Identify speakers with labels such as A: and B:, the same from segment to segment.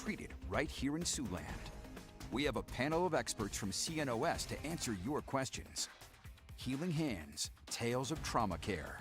A: treated right here in Siouxland. We have a panel of experts from CNOS to answer your questions. Healing Hands, Tales of Trauma Care.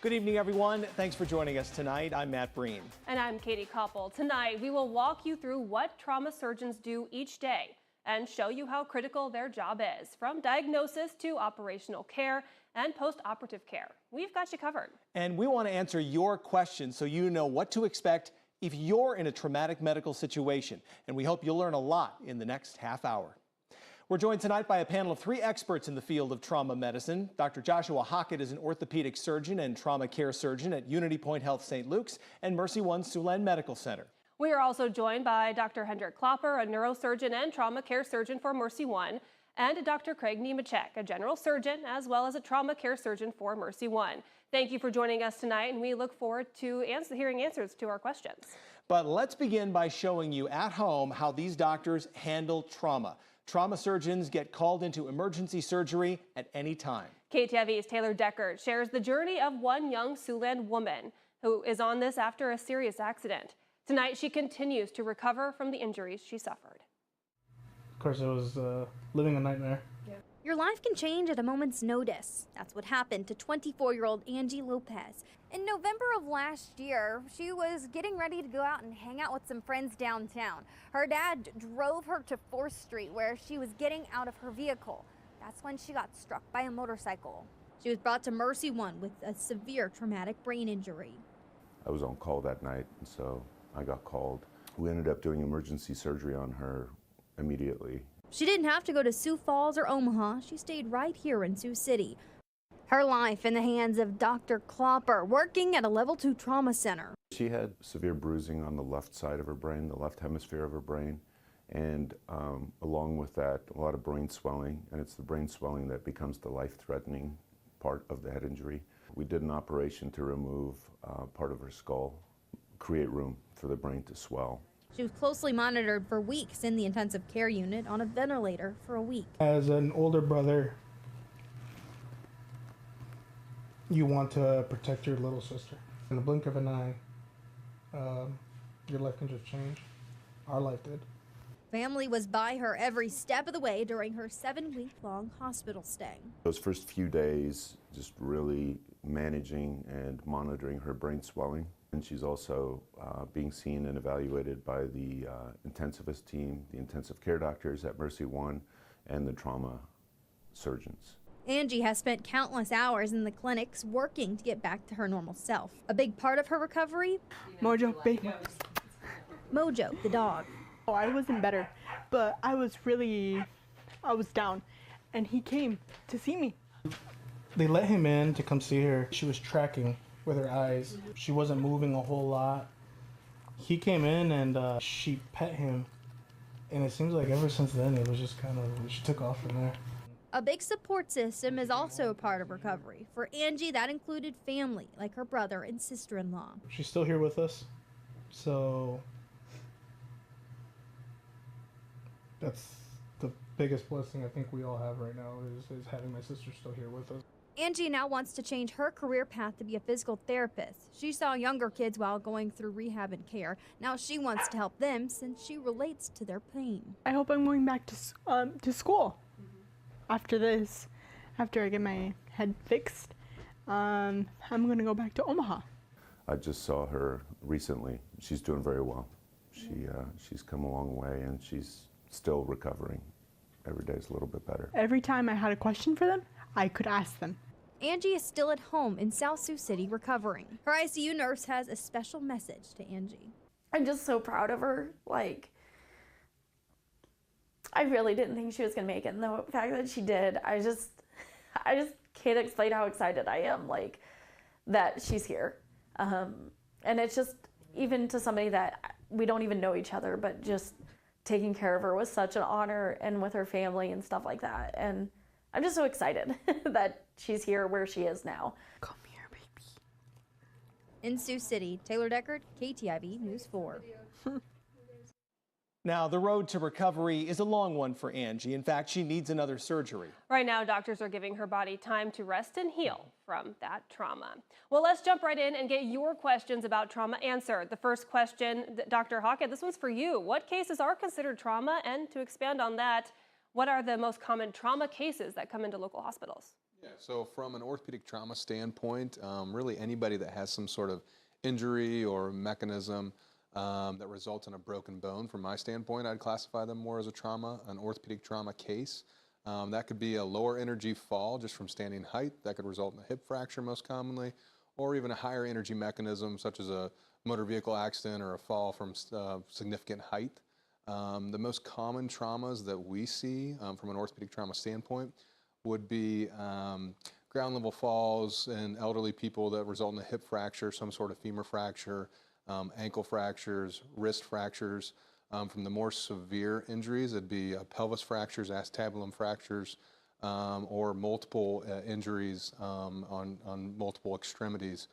B: Good evening, everyone. Thanks for joining us tonight. I'm Matt Breen.
C: And I'm Katie Koppel. Tonight, we will walk you through what trauma surgeons do each day and show you how critical their job is, from diagnosis to operational care and post-operative care. We've got you covered. And
B: we want to answer your questions so you know what to expect if you're in a traumatic medical situation. And we hope you'll learn a lot in the next half hour. We're joined tonight by a panel of 3 experts in the field of trauma medicine. Dr. Joshua Hockett is an orthopedic surgeon and trauma care surgeon at Unity Point Health St. Luke's and Mercy One Siouxland Medical Center. We are also joined by Dr. Hendrik Klopper, a neurosurgeon and trauma care surgeon for Mercy One, and Dr. Craig Nemechek, a general surgeon as well as a trauma care surgeon for Mercy One. Thank you for joining us tonight, and we look forward to hearing answers to our questions. But let's begin by showing you at home how these doctors handle trauma. Trauma surgeons get called into emergency surgery at any time. KTIV's Taylor Deckard shares the journey of one young Siouxland woman who is on this after a serious accident. Tonight, she continues to recover from the injuries she suffered.
D: Of course, it was living a nightmare.
E: Your life can change at a moment's notice. That's what happened to 24-year-old Angie Lopez. In November of last year, she was getting ready to go out and hang out with some friends downtown. Her dad drove her to 4th Street where she was getting out of her vehicle. That's when she got struck by a motorcycle. She was brought to Mercy One with a severe traumatic brain injury.
F: I was on call that night, and so I got called. We ended up doing emergency surgery on her immediately.
E: She didn't have to go to Sioux Falls or Omaha. She stayed right here in Sioux City. Her life in the hands of Dr. Klopper, working at a level 2 trauma center.
F: She had severe bruising on the left side of her brain, the left hemisphere of her brain, and along with that, a lot of brain swelling, and it's the brain swelling that becomes the life-threatening part of the head injury. We did an operation to remove part of her skull, create room for the brain to swell.
E: She was closely monitored for weeks in the intensive care unit on a ventilator for a week.
D: As an older brother, you want to protect your little sister. In the blink of an eye, your life can just change. Our life did.
E: Family was by her every step of the way during her 7-week-long hospital stay.
F: Those first few days, just really managing and monitoring her brain swelling. And she's also being seen and evaluated by the intensivist team, the intensive care doctors at Mercy One, and the trauma surgeons.
E: Angie has spent countless hours in the clinics working to get back to her normal self. A big part of her recovery?
G: Mojo, baby.
E: Mojo, the dog.
G: Oh, I wasn't better, but I was down, and he came to see me.
D: They let him in to come see her. She was tracking with her eyes. She wasn't moving a whole lot. He came in and she pet him. And it seems like ever since then, it was just kind of, she took off from there.
E: A big support system is also a part of recovery. For Angie, that included family, like her brother and sister-in-law.
D: She's still here with us. So that's the biggest blessing I think we all have right now is having my sister still here with us.
E: Angie now wants to change her career path to be a physical therapist. She saw younger kids while going through rehab and care. Now she wants to help them since she relates to their pain.
G: I hope I'm going back to school after this, after I get my head fixed. I'm going to go back to Omaha.
F: I just saw her recently. She's doing very well. She's come a long way, and she's still recovering. Every day is a little bit better.
G: Every time I had a question for them, I could ask them.
E: Angie is still at home in South Sioux City recovering. Her ICU nurse has a special message to Angie.
H: I'm just so proud of her. Like, I really didn't think she was gonna make it, and the fact that she did, I just can't explain how excited I am, like, that she's here. And it's just, even to somebody that we don't even know each other, but just taking care of her was such an honor, and with her family and stuff like that. And I'm just so excited that she's here where she is now.
G: Come here, baby.
E: In Sioux City, Taylor Deckard, KTIV News 4.
B: Now, the road to recovery is a long one for Angie. In fact, she needs another surgery.
C: Right now, doctors are giving her body time to rest and heal from that trauma. Well, let's jump right in and get your questions about trauma answered. The first question, Dr. Hockett, this one's for you. What cases are considered trauma? And to expand on that, what are the most common trauma cases that come into local hospitals?
I: Yeah, so from an orthopedic trauma standpoint, really anybody that has some sort of injury or mechanism that results in a broken bone, from my standpoint, I'd classify them more as a trauma, an orthopedic trauma case. That could be a lower energy fall just from standing height. That could result in a hip fracture most commonly, or even a higher energy mechanism such as a motor vehicle accident or a fall from significant height. The most common traumas that we see from an orthopedic trauma standpoint would be ground level falls in elderly people that result in a hip fracture, some sort of femur fracture, ankle fractures, wrist fractures. From the more severe injuries, it'd be pelvis fractures, acetabulum fractures, or multiple injuries on multiple extremities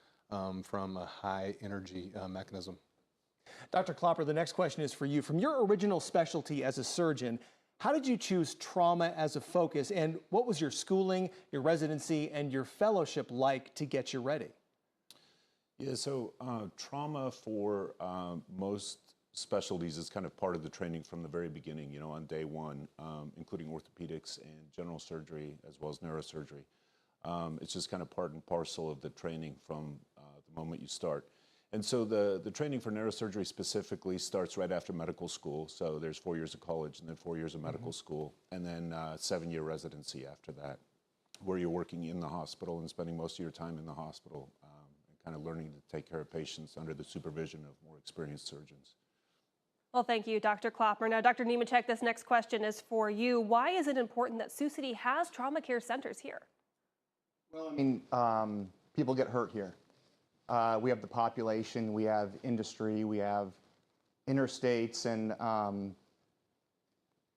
I: from a high energy mechanism.
B: Dr. Klopper, the next question is for you. From your original specialty as a surgeon, how did you choose trauma as a focus, and what was your schooling, your residency, and your fellowship like to get you ready?
F: Yeah, so trauma for most specialties is kind of part of the training from the very beginning, you know, on day one, including orthopedics and general surgery as well as neurosurgery. It's just kind of part and parcel of the training from the moment you start. And so the training for neurosurgery specifically starts right after medical school. So there's 4 years of college and then 4 years of medical school, and then 7-year residency after that, where you're working in the hospital and spending most of your time in the hospital and kind of learning to take care of patients under the supervision of more experienced surgeons.
C: Well, thank you, Dr. Klopper. Now, Dr. Nemechek, this next question is for you. Why is it important that Sioux City has trauma care centers here?
J: Well, I mean, people get hurt here. We have the population, we have industry, we have interstates, and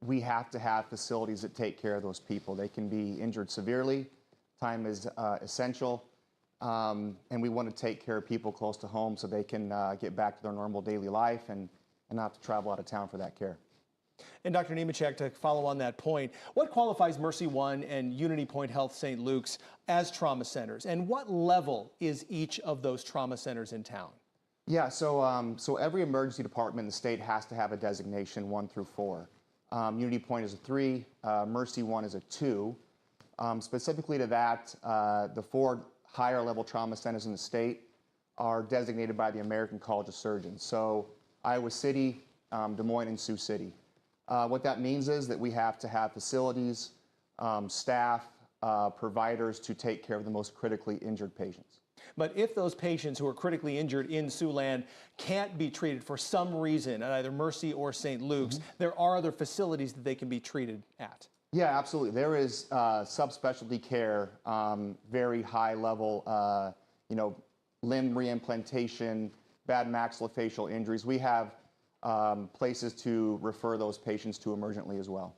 J: we have to have facilities that take care of those people. They can be injured severely. Time is essential, and we want to take care of people close to home so they can get back to their normal daily life and not have to travel out of town for that care.
B: And Dr. Nemechek, to follow on that point, what qualifies Mercy One and Unity Point Health St. Luke's as trauma centers, and what level is each of those trauma centers in town?
J: Yeah, so every emergency department in the state has to have a designation 1 through 4. Unity Point is a 3, Mercy One is a 2. Specifically to that, the 4 higher level trauma centers in the state are designated by the American College of Surgeons. So Iowa City, Des Moines, and Sioux City. What that means is that we have to have facilities, staff, providers to take care of the most critically injured patients.
B: But if those patients who are critically injured in Siouxland can't be treated for some reason at either Mercy or St. Luke's, there are other facilities that they can be treated at.
J: Yeah, absolutely. There is subspecialty care, very high level, limb reimplantation, bad maxillofacial injuries. We have places to refer those patients to emergently as well.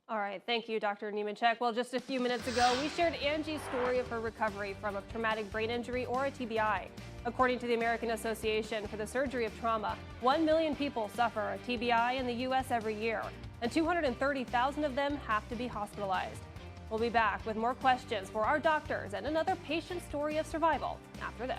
C: All right, thank you, Dr. Nemechek. Well, just a few minutes ago, we shared Angie's story of her recovery from a traumatic brain injury or a TBI. According to the American Association for the Surgery of Trauma, 1 million people suffer a TBI in the U.S. every year, and 230,000 of them have to be hospitalized. We'll be back with more questions for our doctors and another patient story of survival after this.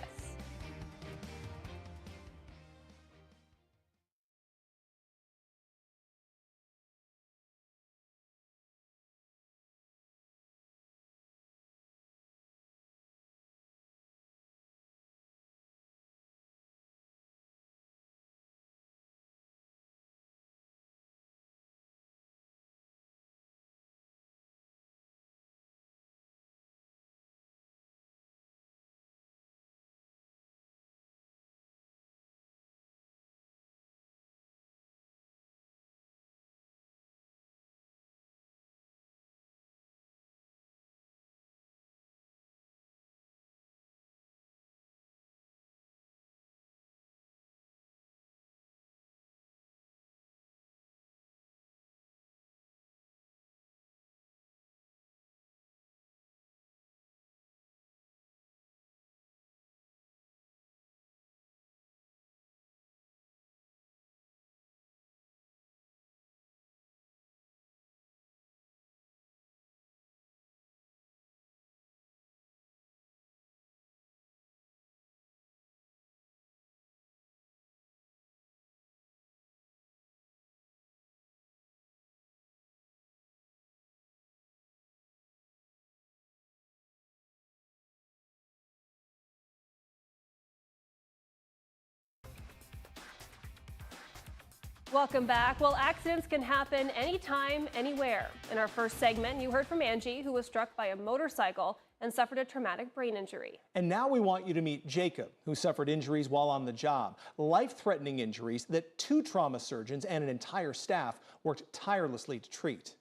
C: Welcome back. Well, accidents can happen anytime, anywhere. In our first segment, you heard from Angie, who was struck by a motorcycle and suffered a traumatic brain injury.
B: And now we want you to meet Jacob, who suffered injuries while on the job. Life-threatening injuries that 2 trauma surgeons and an entire staff worked tirelessly to treat.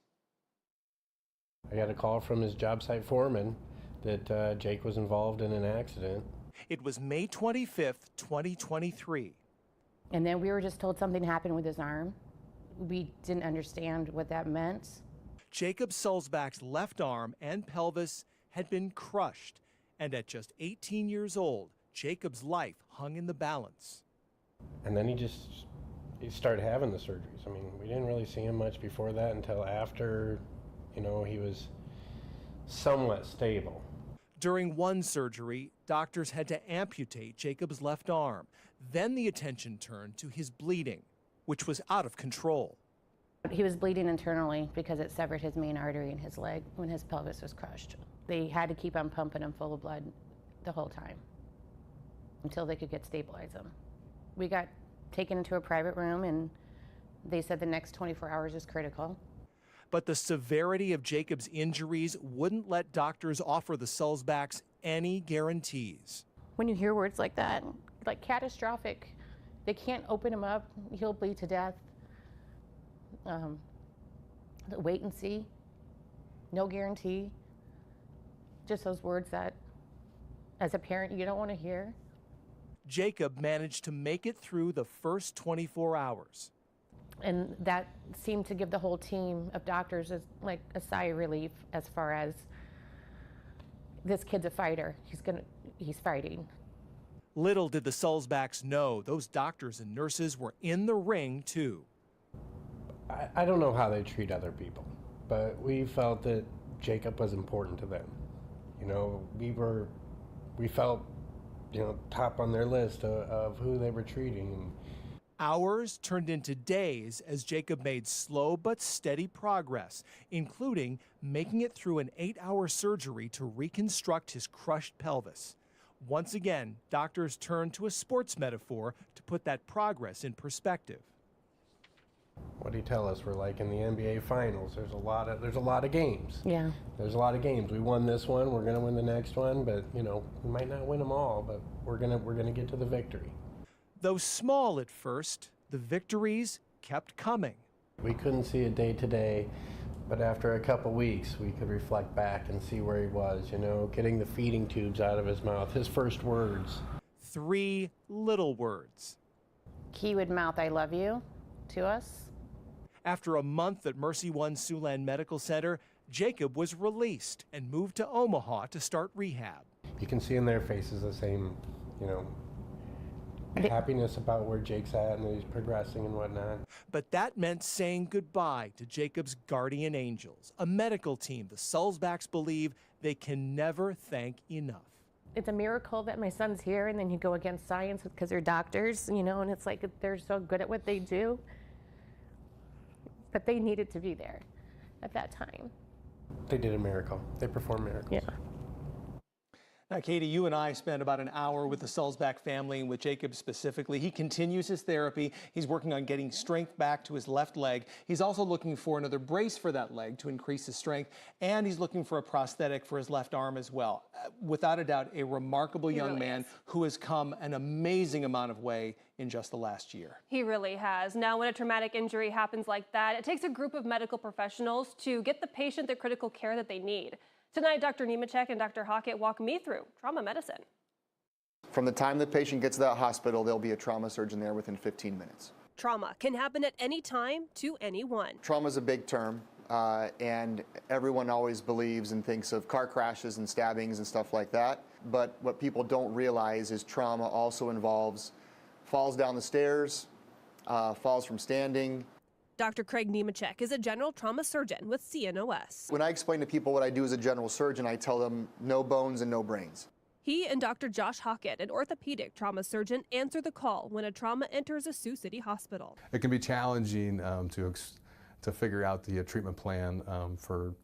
K: I got a call from his job site foreman that Jake was involved in an accident.
B: It was May 25th, 2023.
L: And then we were just told something happened with his arm. We didn't understand what that meant.
B: Jacob Sulzbach's left arm and pelvis had been crushed, and at just 18 years old, Jacob's life hung in the balance.
K: And then he started having the surgeries. I mean, we didn't really see him much before that until after, he was somewhat stable.
B: During one surgery, doctors had to amputate Jacob's left arm. Then the attention turned to his bleeding, which was out of control.
L: He was bleeding internally because it severed his main artery in his leg when his pelvis was crushed. They had to keep on pumping him full of blood the whole time until they could stabilize him. We got taken into a private room and they said the next 24 hours is critical.
B: But the severity of Jacob's injuries wouldn't let doctors offer the Sulzbachs any guarantees.
L: When you hear words like that, like catastrophic, they can't open him up, he'll bleed to death. Wait and see, no guarantee. Just those words that, as a parent, you don't want to hear.
B: Jacob managed to make it through the first 24 hours.
L: And that seemed to give the whole team of doctors like a sigh of relief as far as this kid's a fighter. He's fighting.
B: Little did the Sulzbachs know those doctors and nurses were in the ring too.
K: I don't know how they treat other people, but we felt that Jacob was important to them. We felt, top on their list of who they were treating.
B: Hours turned into days as Jacob made slow but steady progress, including making it through an 8-hour surgery to reconstruct his crushed pelvis. Once again, doctors turned to a sports metaphor to put that progress in perspective.
K: What did he tell us? We're like in the NBA Finals. There's a lot of games.
L: Yeah.
K: There's a lot of games. We won this one. We're gonna win the next one, but we might not win them all. But we're gonna get to the victory.
B: Though small at first, the victories kept coming.
K: We couldn't see it day to day, but after a couple weeks, we could reflect back and see where he was. Getting the feeding tubes out of his mouth. His first words.
B: 3 little words.
L: He would mouth "I love you" to us.
B: After a month at Mercy One Siouxland Medical Center, Jacob was released and moved to Omaha to start rehab.
K: You can see in their faces the same, happiness about where Jake's at and that he's progressing and whatnot.
B: But that meant saying goodbye to Jacob's guardian angels, a medical team the Sulzbachs believe they can never thank enough.
L: It's a miracle that my son's here, and then you go against science because they're doctors, and it's like they're so good at what they do. But they needed to be there at that time.
K: They did a miracle. They performed miracles.
L: Yeah.
B: Now, Katie, you and I spent about an hour with the Sulzbach family and with Jacob specifically. He continues his therapy. He's working on getting strength back to his left leg. He's also looking for another brace for that leg to increase his strength, and he's looking for a prosthetic for his left arm as well. Without a doubt, a remarkable young man who has come an amazing amount of way in just the last year.
C: He really has. Now, when a traumatic injury happens like that, it takes a group of medical professionals to get the patient the critical care that they need. Tonight, Dr. Nemechek and Dr. Hockett walk me through trauma medicine.
J: From the time the patient gets to that hospital, there'll be a trauma surgeon there within 15 minutes.
C: Trauma can happen at any time to anyone.
J: Trauma is a big term, and everyone always believes and thinks of car crashes and stabbings and stuff like that. But what people don't realize is trauma also involves falls down the stairs, falls from standing.
C: Dr. Craig Nemechek is a general trauma surgeon with CNOS.
J: When I explain to people what I do as a general surgeon, I tell them no bones and no brains.
C: He and Dr. Josh Hockett, an orthopedic trauma surgeon, answer the call when a trauma enters a Sioux City hospital.
I: It can be challenging to figure out the treatment plan for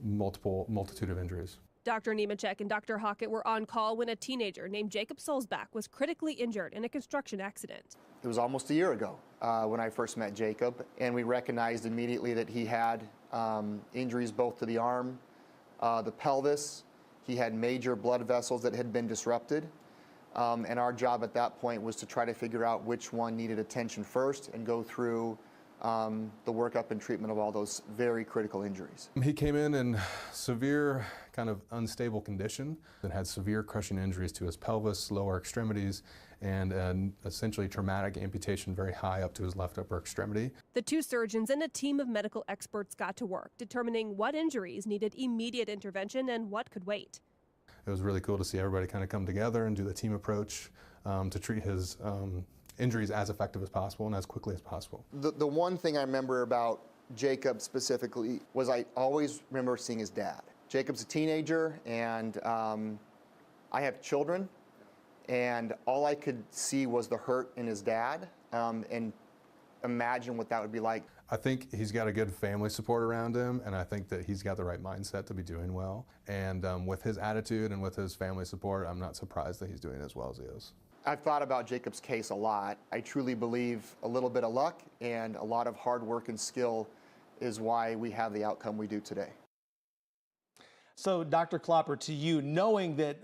I: multitude of injuries.
C: Dr. Nemechek and Dr. Hockett were on call when a teenager named Jacob Sulzbach was critically injured in a construction accident.
J: It was almost a year ago. when I first met Jacob, and we recognized immediately that he had injuries both to the arm, the pelvis. He had major blood vessels that had been disrupted. And our job at that point was to try to figure out which one needed attention first and go through the workup and treatment of all those very critical injuries.
I: He came in severe, kind of unstable condition and had severe crushing injuries to his pelvis, lower extremities, and an essentially traumatic amputation very high up to his left upper extremity.
C: The two surgeons and a team of medical experts got to work, determining what injuries needed immediate intervention and what could wait.
I: It was really cool to see everybody kind of come together and do the team approach to treat his injuries as effective as possible and as quickly as possible.
J: The one thing I remember about Jacob specifically was I always remember seeing his dad. Jacob's a teenager, and I have children, and all I could see was the hurt in his dad, and imagine what that would be like.
I: I think he's got a good family support around him, and I think that he's got the right mindset to be doing well. And with his attitude and with his family support, I'm not surprised that he's doing as well as he is.
J: I've thought about Jacob's case a lot. I truly believe a little bit of luck and a lot of hard work and skill is why we have the outcome we do today.
B: So, Dr. Klopper, to you, knowing that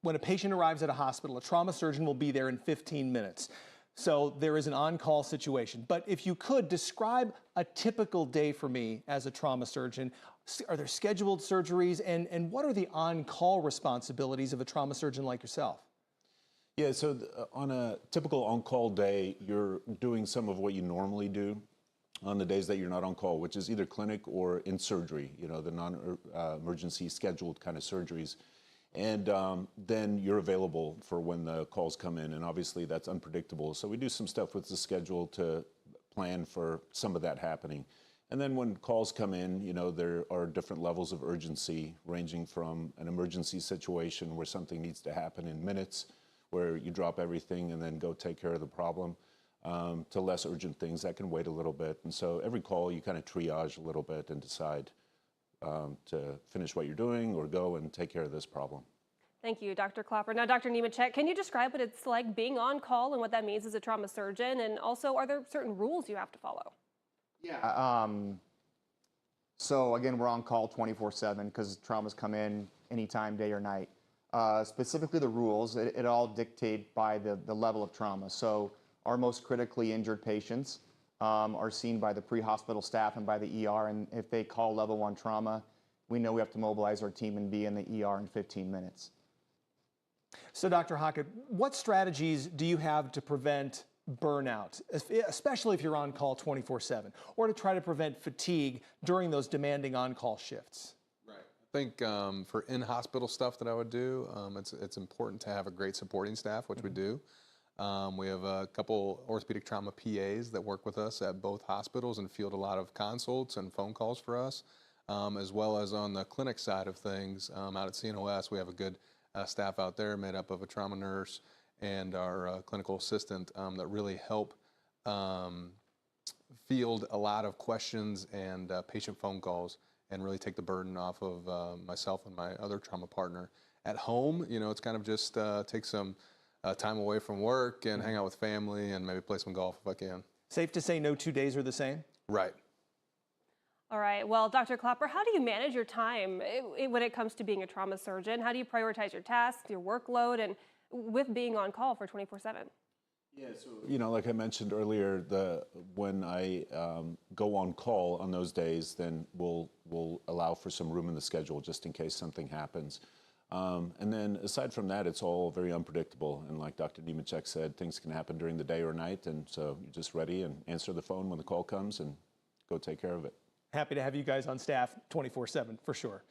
B: when a patient arrives at a hospital, a trauma surgeon will be there in 15 minutes. So there is an on-call situation. But if you could describe a typical day for me as a trauma surgeon, are there scheduled surgeries, and what are the on-call responsibilities of a trauma surgeon like yourself?
M: Yeah, so on a typical on-call day, you're doing some of what you normally do on the days that you're not on call, which is either clinic or in surgery, you know, the non-emergency scheduled kind of surgeries. And then you're available for when the calls come in, and obviously that's unpredictable. So we do some stuff with the schedule to plan for some of that happening. And then when calls come in, you know, there are different levels of urgency, ranging from an emergency situation where something needs to happen in minutes, where you drop everything and then go take care of the problem, to less urgent things that can wait a little bit. And so every call you kind of triage a little bit and decide to finish what you're doing or go and take care of this problem.
C: Thank you, Dr. Klopper. Now, Dr. Nemechek, can you describe what it's like being on call and what that means as a trauma surgeon? And also, are there certain rules you have to follow?
J: Yeah. So again, we're on call 24/7 because traumas come in anytime, day or night. Specifically the rules, it all dictate by the level of trauma. So our most critically injured patients are seen by the pre-hospital staff and by the ER, and if they call level 1 trauma, we know we have to mobilize our team and be in the ER in 15 minutes.
B: So, Dr. Hockett, what strategies do you have to prevent burnout, especially if you're on call 24/7, or to try to prevent fatigue during those demanding on-call shifts?
I: Right. I think for in-hospital stuff that I would do, it's important to have a great supporting staff, which we do. We have a couple orthopedic trauma PAs that work with us at both hospitals and field a lot of consults and phone calls for us, as well as on the clinic side of things. Out at CNOS, we have a good staff out there made up of a trauma nurse and our clinical assistant that really help field a lot of questions and patient phone calls and really take the burden off of myself and my other trauma partner. At home, you know, it's kind of just take some time away from work and hang out with family and maybe play some golf if I can.
B: Safe to say no 2 days are the same?
I: Right.
C: All right. Well, Dr. Klopper, how do you manage your time when it comes to being a trauma surgeon? How do you prioritize your tasks, your workload, and with being on call for 24/7?
M: Yeah, so, you know, like I mentioned earlier, when I go on call on those days, then we'll allow for some room in the schedule just in case something happens. And then aside from that, it's all very unpredictable. And like Dr. Nemechek said, things can happen during the day or night. And so you're just ready and answer the phone when the call comes and go take care of it.
B: Happy to have you guys on staff 24/7 for sure.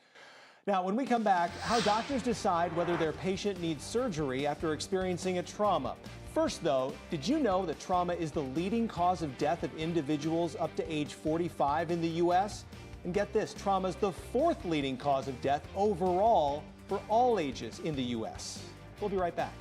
B: Now, when we come back, how doctors decide whether their patient needs surgery after experiencing a trauma. First, though, did you know that trauma is the leading cause of death of individuals up to age 45 in the U.S.? And get this, trauma is the 4th leading cause of death overall for all ages in the U.S. We'll be right back.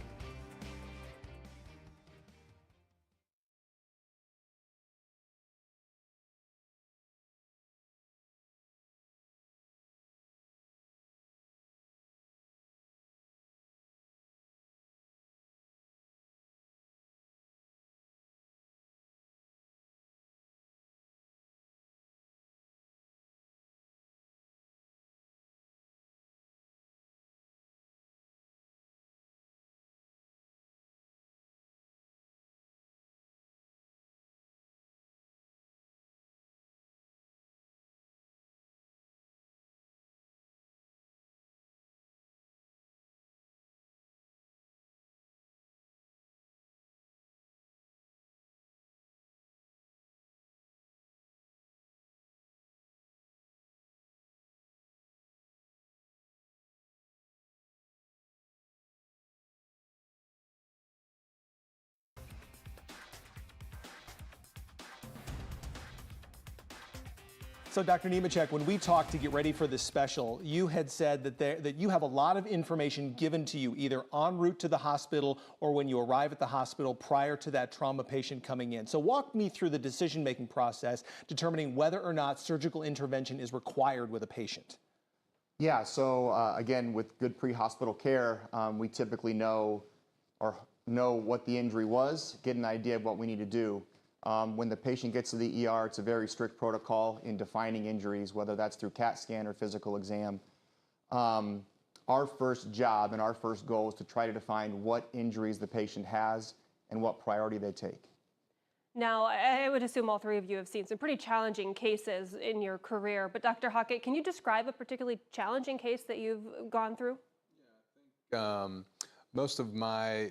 B: So, Dr. Nemechek, when we talked to get ready for this special, you had said that you have a lot of information given to you either en route to the hospital or when you arrive at the hospital prior to that trauma patient coming in. So walk me through the decision-making process determining whether or not surgical intervention is required with a patient.
J: Yeah, so again, with good pre-hospital care, we typically know what the injury was, get an idea of what we need to do. When the patient gets to the ER, it's a very strict protocol in defining injuries, whether that's through CAT scan or physical exam. Our first job and our first goal is to try to define what injuries the patient has and what priority they take.
C: Now, I would assume all three of you have seen some pretty challenging cases in your career, but Dr. Hockett, can you describe a particularly challenging case that you've gone through?
I: Yeah, I think most of my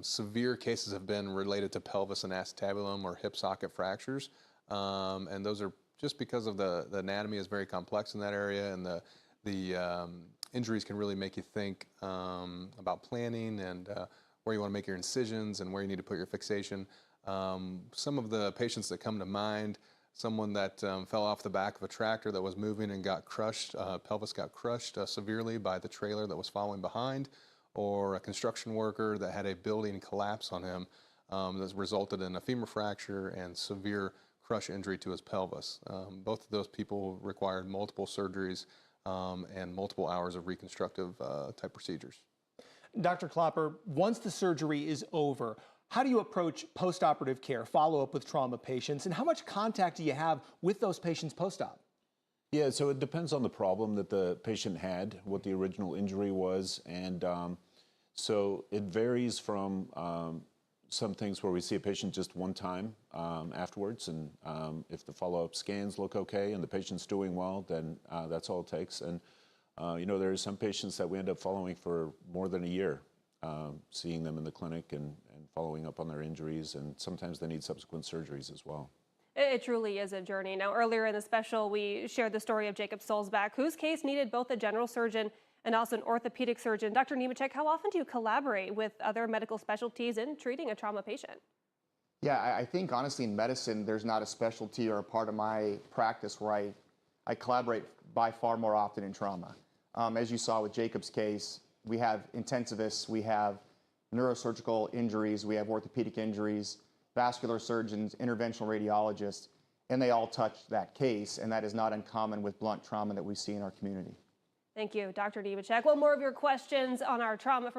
I: severe cases have been related to pelvis and acetabulum or hip socket fractures, and those are just because of the anatomy is very complex in that area, and the injuries can really make you think about planning and where you want to make your incisions and where you need to put your fixation. Some of the patients that come to mind, someone that fell off the back of a tractor that was moving and got crushed, pelvis got crushed severely by the trailer that was following behind, or a construction worker that had a building collapse on him that's resulted in a femur fracture and severe crush injury to his pelvis. Both of those people required multiple surgeries and multiple hours of reconstructive type procedures.
B: Dr. Klopper, once the surgery is over, how do you approach post-operative care, follow-up with trauma patients, and how much contact do you have with those patients post-op?
M: Yeah, so it depends on the problem that the patient had, what the original injury was, and so it varies from some things where we see a patient just one time afterwards, and if the follow-up scans look okay and the patient's doing well, then that's all it takes. And you know, there are some patients that we end up following for more than a year, seeing them in the clinic and following up on their injuries, and sometimes they need subsequent surgeries as well.
C: It truly is a journey. Now, earlier in the special, we shared the story of Jacob Solzbach, whose case needed both a general surgeon and also an orthopedic surgeon. Dr. Nemechek, how often do you collaborate with other medical specialties in treating a trauma patient?
J: Yeah, I think honestly in medicine, there's not a specialty or a part of my practice where I collaborate by far more often in trauma. As you saw with Jacob's case, we have intensivists, we have neurosurgical injuries, we have orthopedic injuries, vascular surgeons, interventional radiologists, and they all touch that case, and that is not uncommon with blunt trauma that we see in our community.
C: Thank you, Dr. Nemechek. Well, more of your questions on our trauma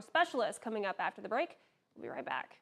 C: specialist coming up after the break. We'll be right back.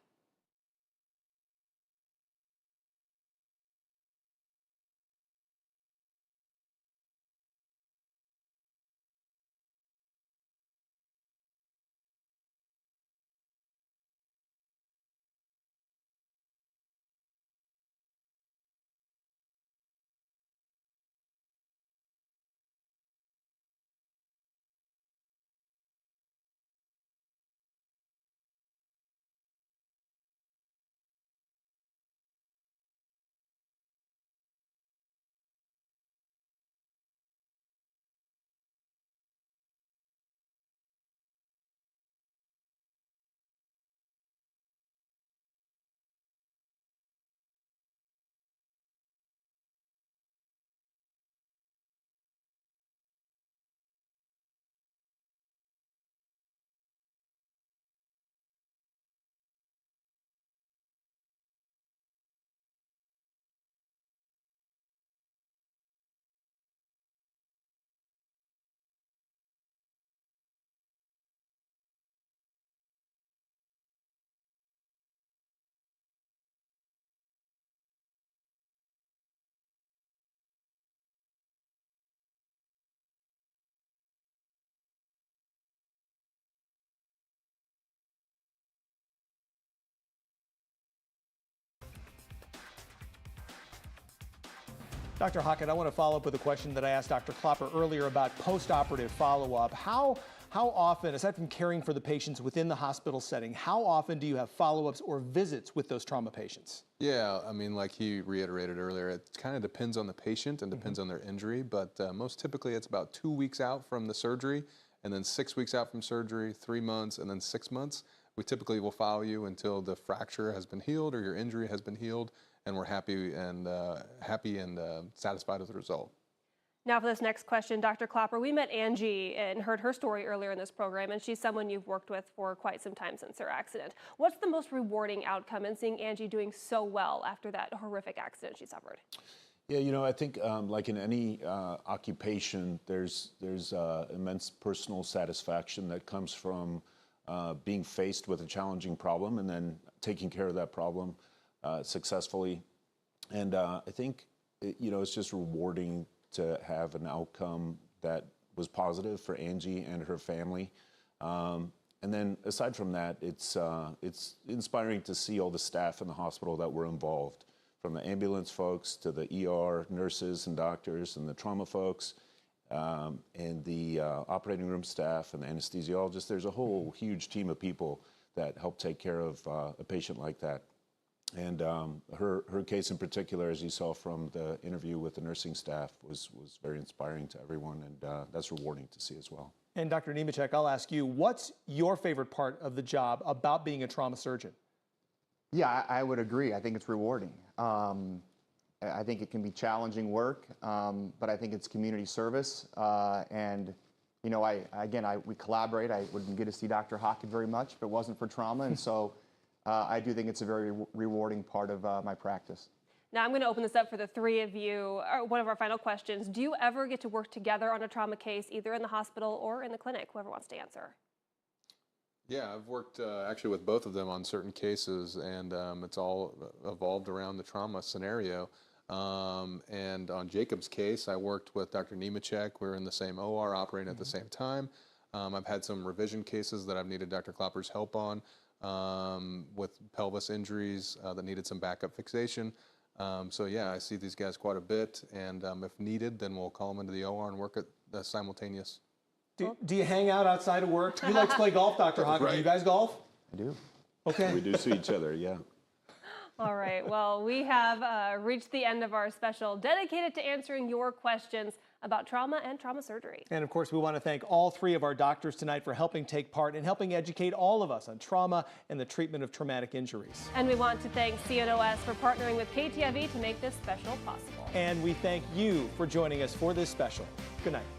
B: Dr. Hockett, I want to follow up with a question that I asked Dr. Klopper earlier about post-operative follow-up. How often, aside from caring for the patients within the hospital setting, how often do you have follow-ups or visits with those trauma patients?
I: Yeah, I mean, like he reiterated earlier, it kind of depends on the patient and depends on their injury, but most typically it's about 2 weeks out from the surgery, and then 6 weeks out from surgery, 3 months, and then 6 months. We typically will follow you until the fracture has been healed or your injury has been healed, and we're happy and satisfied with the result.
C: Now for this next question, Dr. Klopper, we met Angie and heard her story earlier in this program, and she's someone you've worked with for quite some time since her accident. What's the most rewarding outcome in seeing Angie doing so well after that horrific accident she suffered?
M: Yeah, you know, I think like in any occupation, there's immense personal satisfaction that comes from being faced with a challenging problem and then taking care of that problem successfully. And I think, you know, it's just rewarding to have an outcome that was positive for Angie and her family. And then aside from that, it's inspiring to see all the staff in the hospital that were involved, from the ambulance folks to the ER nurses and doctors and the trauma folks and the operating room staff and the anesthesiologists. There's a whole huge team of people that help take care of a patient like that. And her case in particular, as you saw from the interview with the nursing staff, was very inspiring to everyone, and that's rewarding to see as well.
B: And Dr. Nemechek, I'll ask you, what's your favorite part of the job about being a trauma surgeon?
J: Yeah, I would agree. I think it's rewarding. I think it can be challenging work, but I think it's community service. And, you know, we collaborate. I wouldn't get to see Dr. Hockett very much if it wasn't for trauma. And so I do think it's a very rewarding part of my practice.
C: Now I'm going to open this up for the three of you. One of our final questions. Do you ever get to work together on a trauma case, either in the hospital or in the clinic? Whoever wants to answer.
I: Yeah, I've worked actually with both of them on certain cases, and it's all evolved around the trauma scenario. And on Jacob's case, I worked with Dr. Nemechek. We were in the same OR, operating at the same time. I've had some revision cases that I've needed Dr. Klopper's help on with pelvis injuries that needed some backup fixation. So yeah, I see these guys quite a bit, and if needed, then we'll call them into the OR and work at the simultaneous.
B: Do you hang out outside of work? You like to play golf, Dr. Hockett.
I: Right.
B: Do you guys golf?
J: I do.
B: Okay.
M: We do see each other, yeah.
C: All right. Well, we have reached the end of our special dedicated to answering your questions about trauma and trauma surgery.
B: And of course, we want to thank all three of our doctors tonight for helping take part and helping educate all of us on trauma and the treatment of traumatic injuries.
C: And we want to thank CNOS for partnering with KTIV to make this special possible.
B: And we thank you for joining us for this special. Good night.